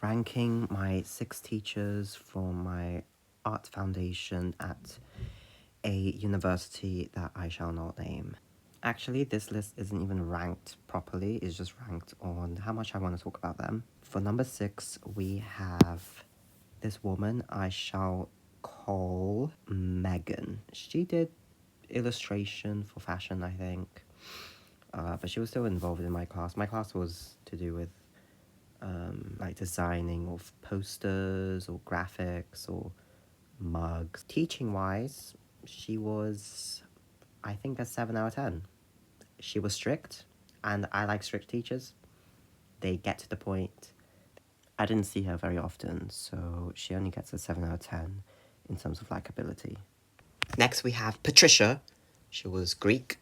ranking my 6 teachers from my art foundation at a university that I shall not name. Actually, this list isn't even ranked properly, it's just ranked on how much I want to talk about them. For number 6, we have this woman I shall call Megan. She did illustration for fashion, I think. But she was still involved in my class. My class was to do with like designing of posters or graphics or mugs. Teaching wise, she was, I think, a 7 out of 10. She was strict, and I like strict teachers. They get to the point. I didn't see her very often, so she only gets a 7 out of 10 in terms of likability. Next, we have Patricia. She was Greek.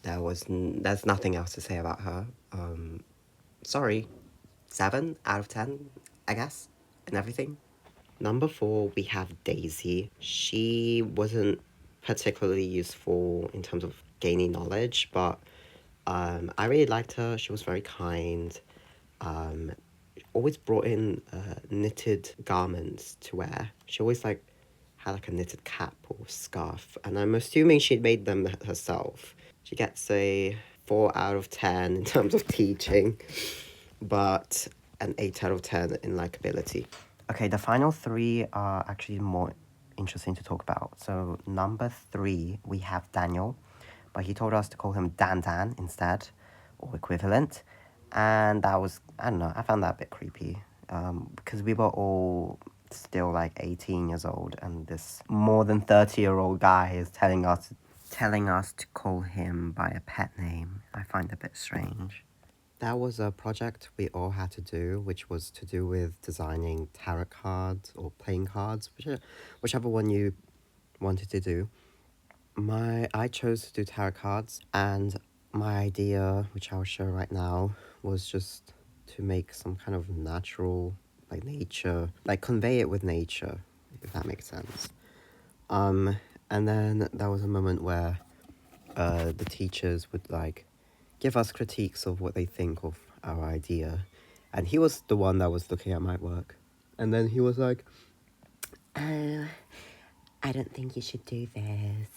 There's nothing else to say about her. Sorry, 7 out of 10, I guess, and everything. Number 4, we have Daisy. She wasn't particularly useful in terms of gaining knowledge, but I really liked her. She was very kind. Always brought in knitted garments to wear. She always had a knitted cap or scarf, and I'm assuming she'd made them herself. She gets a 4 out of 10 in terms of teaching, but an 8 out of 10 in likability. Okay, the final 3 are actually more interesting to talk about. So number 3, we have Daniel, but he told us to call him Dan instead, or equivalent. And that was, I don't know, I found that a bit creepy, because we were all still 18 years old, and this more than 30-year-old guy is telling us to call him by a pet name. I find it a bit strange. That was a project we all had to do, which was to do with designing tarot cards or playing cards, whichever one you wanted to do. I chose to do tarot cards, and my idea, which I'll show right now, was just to make some kind of natural, nature, convey it with nature, if that makes sense. And then there was a moment where the teachers would give us critiques of what they think of our idea, and he was the one that was looking at my work, and then he was like, "Oh, I don't think you should do this.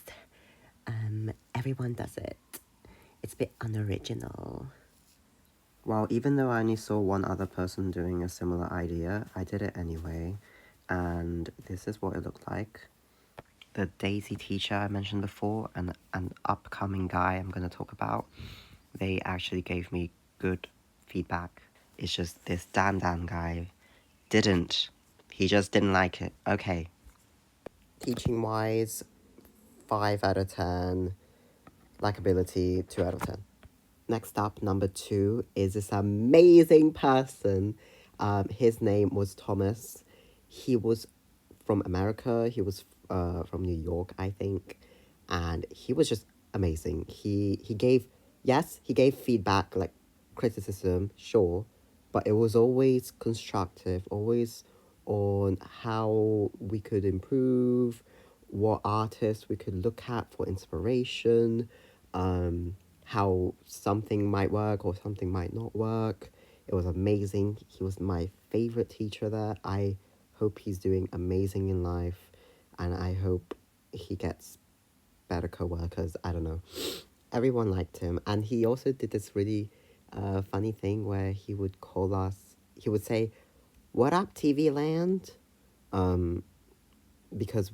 Everyone does it. It's a bit unoriginal." Well, even though I only saw one other person doing a similar idea, I did it anyway, and this is what it looked like. The Daisy teacher I mentioned before, and an upcoming guy I'm going to talk about, they actually gave me good feedback. It's just this Dan guy didn't. He just didn't like it. Okay. Teaching wise, 5 out of 10. Likability, 2 out of 10. Next up, number 2 is this amazing person. His name was Thomas. He was from America. He was from New York, I think. And he was just amazing. He gave feedback, criticism, sure, but it was always constructive, always on how we could improve, what artists we could look at for inspiration, how something might work or something might not work. It was amazing. He was my favorite teacher there. I hope he's doing amazing in life, and I hope he gets better co-workers. I don't know. Everyone liked him, and he also did this really funny thing where he would call us. He would say, "What up, TV land?" Because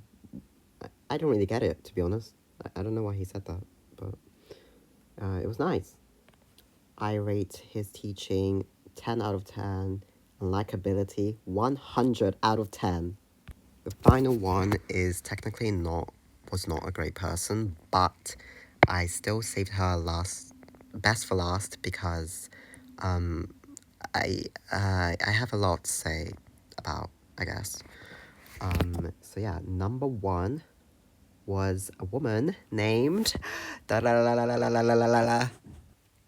I don't really get it, to be honest. I don't know why he said that, but it was nice. I rate his teaching 10 out of 10, and likability 100 out of 10. The final one is technically was not a great person, but I still saved her best for last, because I have a lot to say about, I guess. So yeah, number 1 was a woman named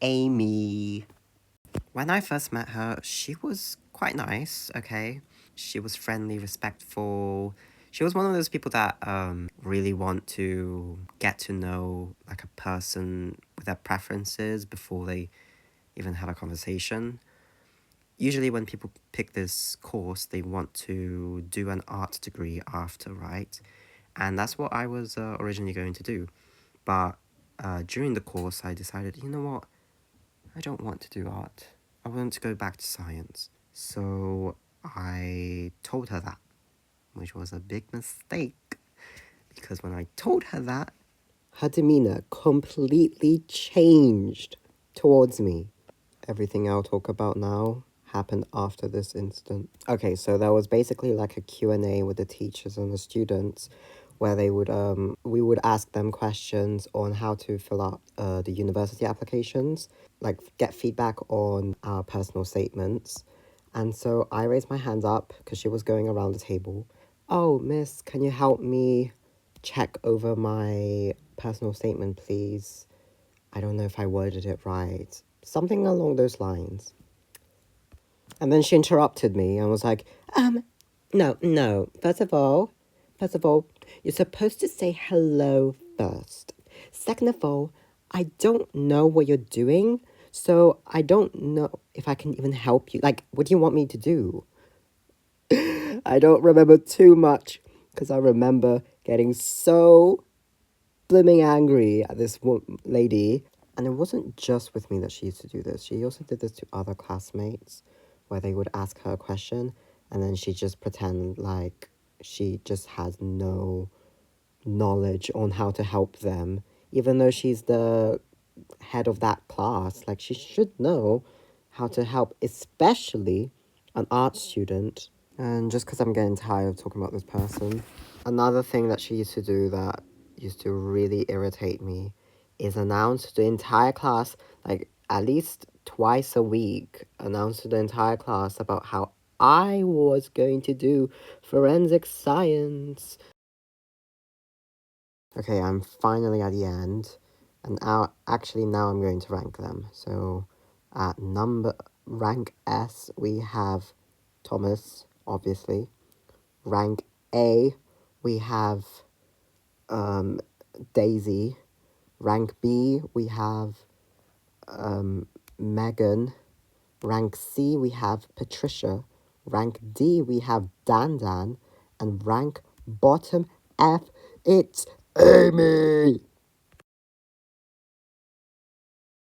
Amy. When I first met her, she was quite nice, okay? She was friendly, respectful. She was one of those people that really want to get to know a person with their preferences before they even have a conversation. usually when people pick this course, they want to do an art degree after, right? And that's what I was originally going to do. But during the course, I decided, you know what? I don't want to do art. I want to go back to science. So I told her that, which was a big mistake. Because when I told her that, her demeanor completely changed towards me. Everything I'll talk about now happened after this incident. Okay, so there was basically like a Q&A with the teachers and the students where we would ask them questions on how to fill out the university applications, like get feedback on our personal statements. And so I raised my hand up because she was going around the table. Oh, miss, can you help me check over my personal statement, please? I don't know if I worded it right. Something along those lines. And then she interrupted me and was like, no. First of all, you're supposed to say hello first. Second of all, I don't know what you're doing, so I don't know if I can even help you. Like, what do you want me to do? I don't remember too much because I remember getting so blooming angry at this lady. And it wasn't just with me that she used to do this. She also did this to other classmates where they would ask her a question and then she just pretend like she just has no knowledge on how to help them, even though she's the head of that class. Like, she should know how to help, especially an art student. And just because I'm getting tired of talking about this person, another thing that she used to do that used to really irritate me is announce to the entire class, like at least twice a week, announce to the entire class about how I was going to do forensic science. Okay, I'm finally at the end, and now I'm going to rank them. So at rank S, we have Thomas, obviously. Rank A, we have Daisy. Rank B, we have Megan. Rank C, we have Patricia. Rank D, we have Dan. And rank bottom F, it's Amy.